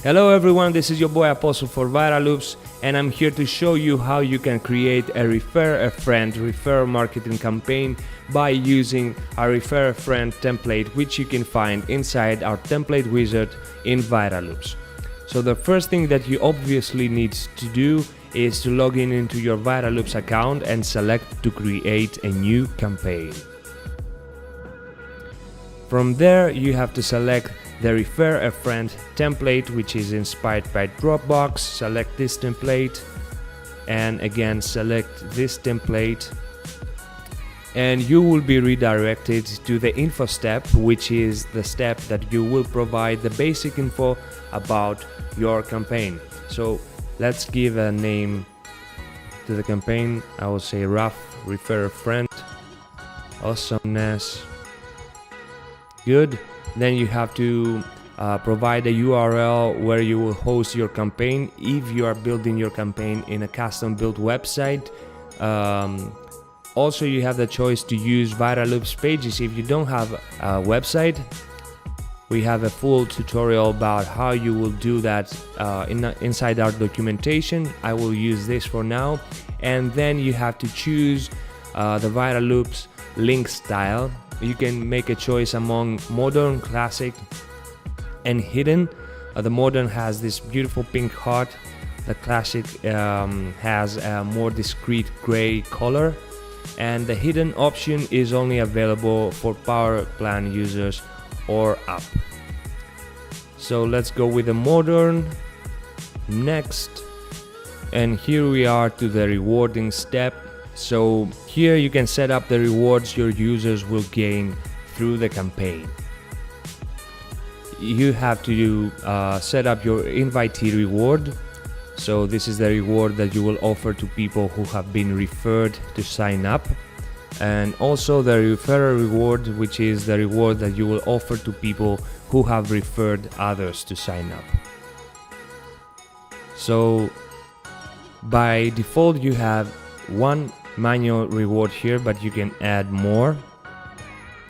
Hello everyone, this is your boy Apostle for Viral Loops, and I'm here to show you how you can create a Refer a Friend referral marketing campaign by using our Refer a Friend template, which you can find inside our template wizard in Viral Loops. So the first thing that you obviously need to do is to log in into your Viral Loops account and select to create a new campaign. From there, you have to select the Refer a Friend template, which is inspired by Dropbox. Select this template and again select this template, and you will be redirected to the info step, which is the step that you will provide the basic info about your campaign. So let's give a name to the campaign. I will say rough Refer a Friend, awesomeness. Good. Then you have to provide a URL where you will host your campaign if you are building your campaign in a custom built website. Also, you have the choice to use Viral Loops pages if you don't have a website. We have a full tutorial about how you will do that inside our documentation. I will use this for now. And then you have to choose the Viral Loops link style. You can make a choice among modern, classic, and hidden. The modern has this beautiful pink heart. The classic has a more discreet gray color, and the hidden option is only available for power plan users or up. So let's go with the modern. Next, and here we are to the rewarding step. So here you can set up the rewards your users will gain through the campaign. You have to set up your invitee reward. So this is the reward that you will offer to people who have been referred to sign up. And also the referral reward, which is the reward that you will offer to people who have referred others to sign up. So by default you have one manual reward here, but you can add more.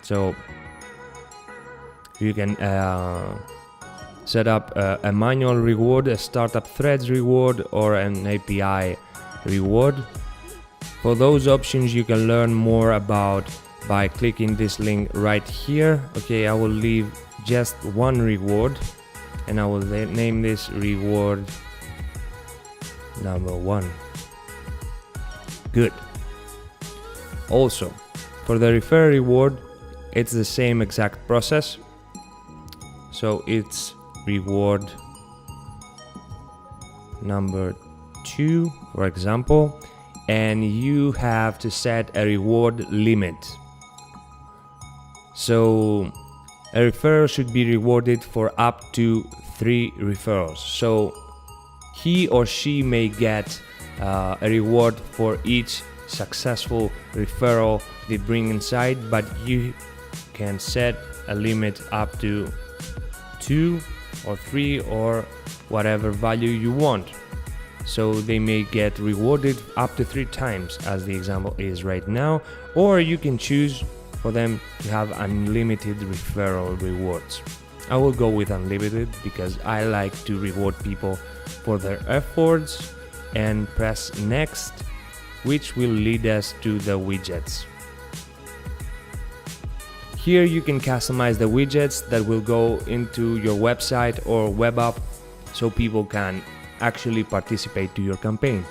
So you can set up a manual reward, a startup threads reward, or an API reward. For those options you can learn more about by clicking this link right here. Okay, I will leave just one reward and I will name this reward number 1. Good. Also, for the referral reward, it's the same exact process. So it's reward number 2, for example, and you have to set a reward limit. So a referral should be rewarded for up to 3 referrals. So he or she may get a reward for each successful referral they bring inside, but you can set a limit up to 2 or 3 or whatever value you want. So they may get rewarded up to 3 times, as the example is right now, or you can choose for them to have unlimited referral rewards. I will go with unlimited because I like to reward people for their efforts, and press next, which will lead us to the widgets. Here you can customize the widgets that will go into your website or web app so people can actually participate to your campaign.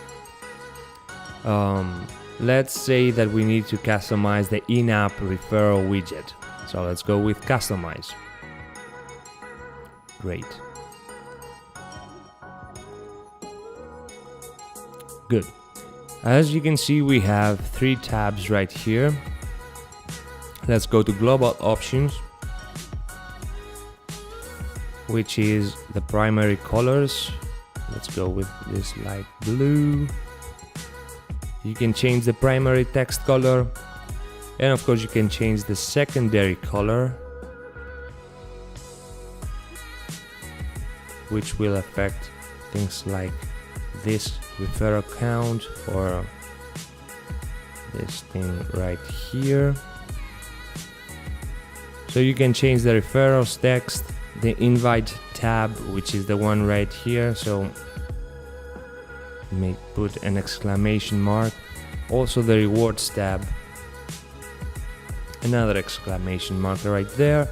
Let's say that we need to customize the in-app referral widget. So let's go with customize. Great. Good. As you can see, we have 3 tabs right here. Let's go to global options, which is the primary colors. Let's go with this light blue. You can change the primary text color, and of course you can change the secondary color, which will affect things like this referral count or this thing right here. So you can change the referrals text, the invite tab, which is the one right here, so may put an exclamation mark. Also the rewards tab, another exclamation mark right there.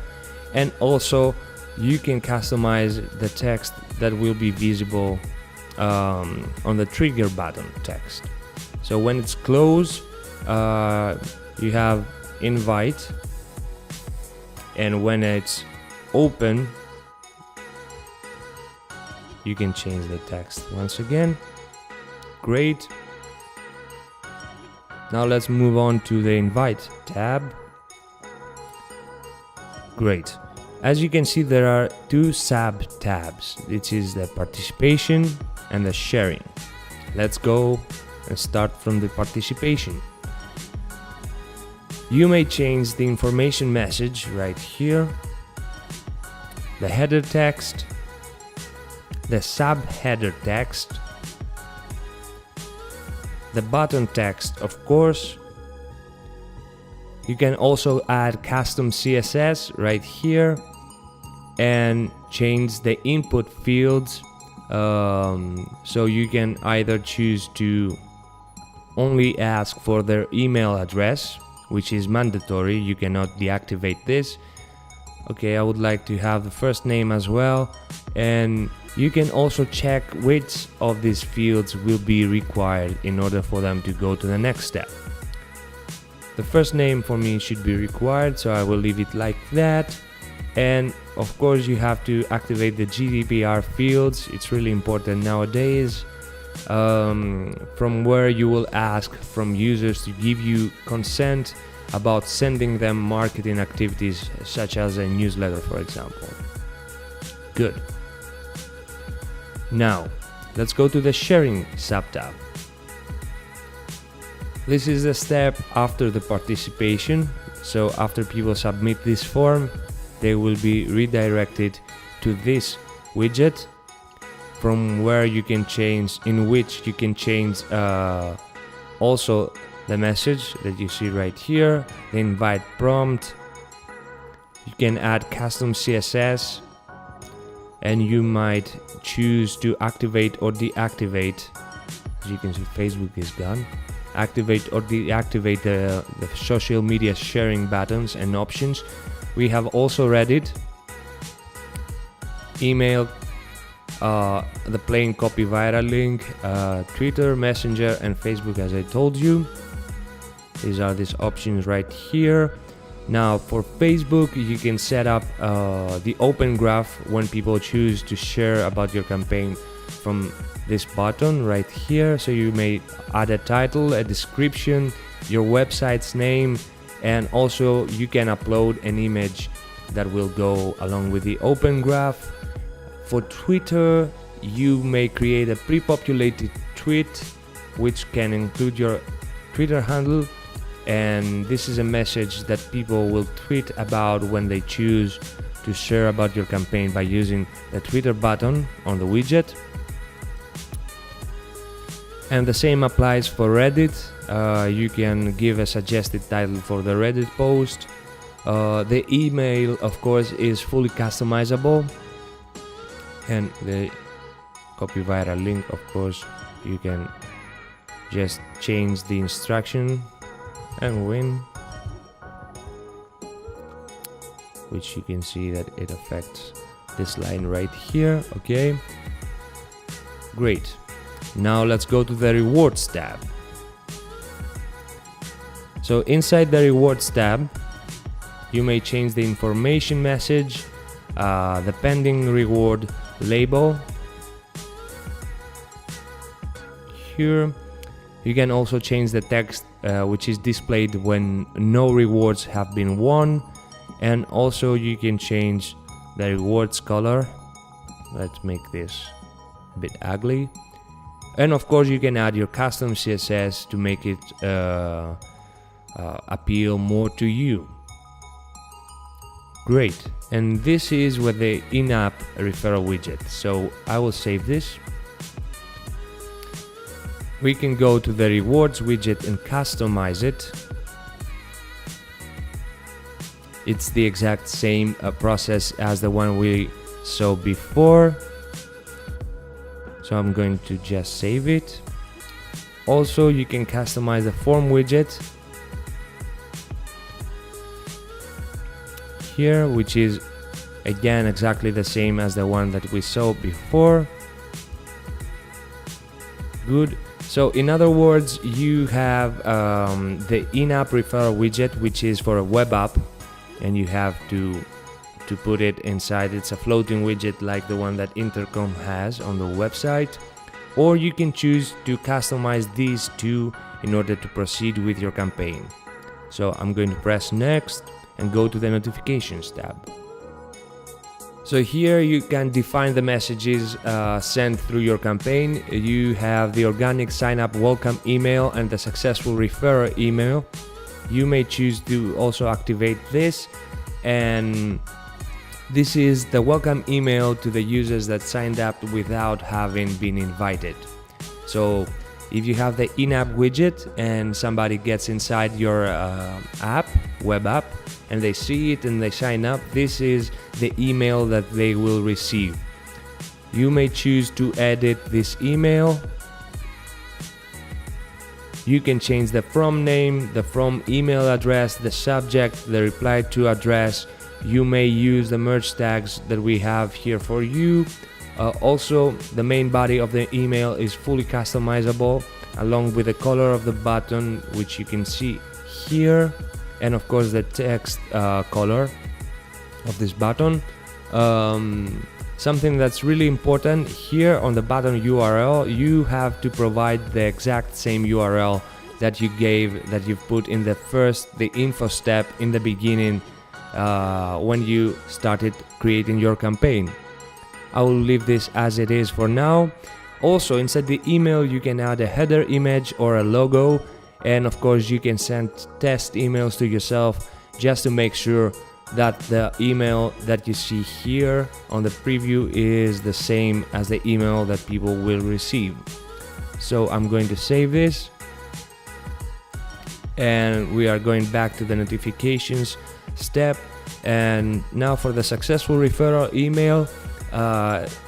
And also you can customize the text that will be visible on the trigger button text. So when it's closed, you have invite, and when it's open, you can change the text once again. Great. Now let's move on to the invite tab. Great. As you can see, there are two sub tabs, which is the participation and the sharing. Let's go and start from the participation. You may change the information message right here, the header text, the sub-header text, the button text, of course. You can also add custom CSS right here and change the input fields. So you can either choose to only ask for their email address, which is mandatory. You cannot deactivate this. Okay, I would like to have the first name as well, and you can also check which of these fields will be required in order for them to go to the next step. The first name for me should be required, so I will leave it like that. And of course you have to activate the GDPR fields. It's really important nowadays, from where you will ask from users to give you consent about sending them marketing activities such as a newsletter, for example. Good. Now let's go to the sharing subtab. This is the step after the participation. So after people submit this form, they will be redirected to this widget, from where you can change, in which you can change also the message that you see right here, the invite prompt. You can add custom CSS, and you might choose to activate or deactivate. As you can see, Facebook is gone. Activate or deactivate the social media sharing buttons and options. We have also Reddit, email, the plain copy viral link, Twitter, Messenger, and Facebook, as I told you. These are these options right here. Now for Facebook, you can set up the open graph when people choose to share about your campaign from this button right here. So you may add a title, a description, your website's name, and also you can upload an image that will go along with the open graph. For Twitter, you may create a pre-populated tweet which can include your Twitter handle, and this is a message that people will tweet about when they choose to share about your campaign by using the Twitter button on the widget. And the same applies for Reddit. You can give a suggested title for the Reddit post. The email, of course, is fully customizable, and the copy viral link, of course, you can just change the instruction and win, which you can see that it affects this line right here. Okay, great. Now let's go to the rewards tab. So inside the rewards tab, you may change the information message, the pending reward label. Here you can also change the text which is displayed when no rewards have been won, and also you can change the rewards color. Let's make this a bit ugly. And of course you can add your custom CSS to make it appeal more to you. Great. And this is with the in-app referral widget. So I will save this. We can go to the rewards widget and customize it. It's the exact same process as the one we so before. So I'm going to just save it. Also, you can customize the form widget here, which is again exactly the same as the one that we saw before. Good. So in other words, you have the in-app referral widget, which is for a web app, and you have to put it inside. It's a floating widget like the one that Intercom has on the website, or you can choose to customize these two in order to proceed with your campaign. So I'm going to press next and go to the notifications tab. So here you can define the messages sent through your campaign. You have the organic sign up welcome email and the successful referral email. You may choose to also activate this, and this is the welcome email to the users that signed up without having been invited. So if you have the in-app widget and somebody gets inside your web app, and they see it and they sign up, this is the email that they will receive. You may choose to edit this email. You can change the from name, the from email address, the subject, the reply to address. You may use the merge tags that we have here for you. Also, the main body of the email is fully customizable, along with the color of the button, which you can see here, and of course the text color of this button. Something that's really important here on the button URL, you have to provide the exact same URL that you've put in the info step in the beginning when you started creating your campaign. I will leave this as it is for now. Also, inside the email you can add a header image or a logo, and of course you can send test emails to yourself just to make sure that the email that you see here on the preview is the same as the email that people will receive. So I'm going to save this, and we are going back to the notifications step. And now for the successful referral email,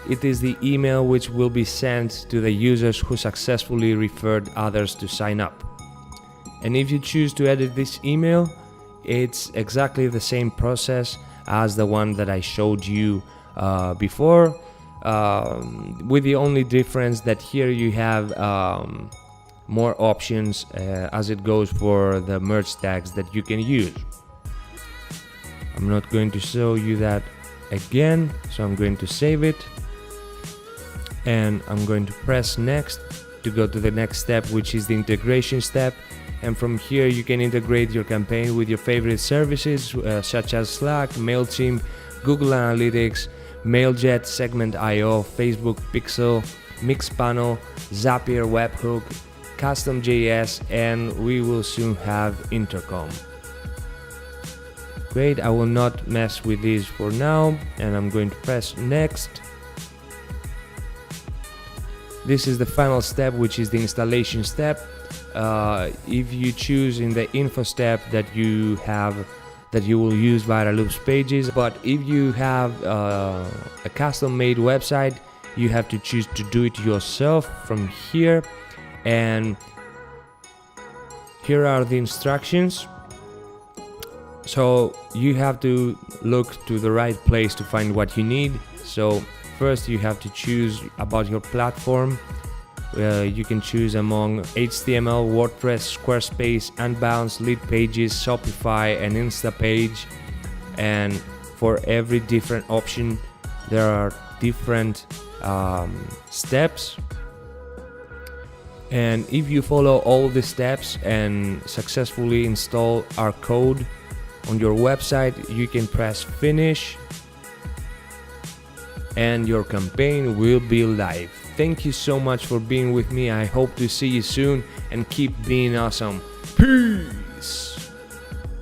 it is the email which will be sent to the users who successfully referred others to sign up. And if you choose to edit this email, it's exactly the same process as the one that I showed you before, with the only difference that here you have more options as it goes for the merge tags that you can use. I'm not going to show you that again, so I'm going to save it, and I'm going to press next to go to the next step, which is the integration step. And from here you can integrate your campaign with your favorite services such as Slack, MailChimp, Google Analytics, Mailjet, Segment.io, Facebook Pixel, Mixpanel, Zapier, Webhook, Custom.js, and we will soon have Intercom. Great, I will not mess with these for now, and I'm going to press next. This is the final step, which is the installation step. If you choose in the info step that you will use Viral Loops pages, but if you have a custom-made website, you have to choose to do it yourself from here. And here are the instructions. So you have to look to the right place to find what you need. So first you have to choose about your platform. You can choose among HTML, WordPress, Squarespace, Unbounce, Lead Pages, Shopify, and Instapage. And for every different option, there are different steps. And if you follow all the steps and successfully install our code on your website, you can press finish, and your campaign will be live. Thank you so much for being with me. I hope to see you soon, and keep being awesome. Peace.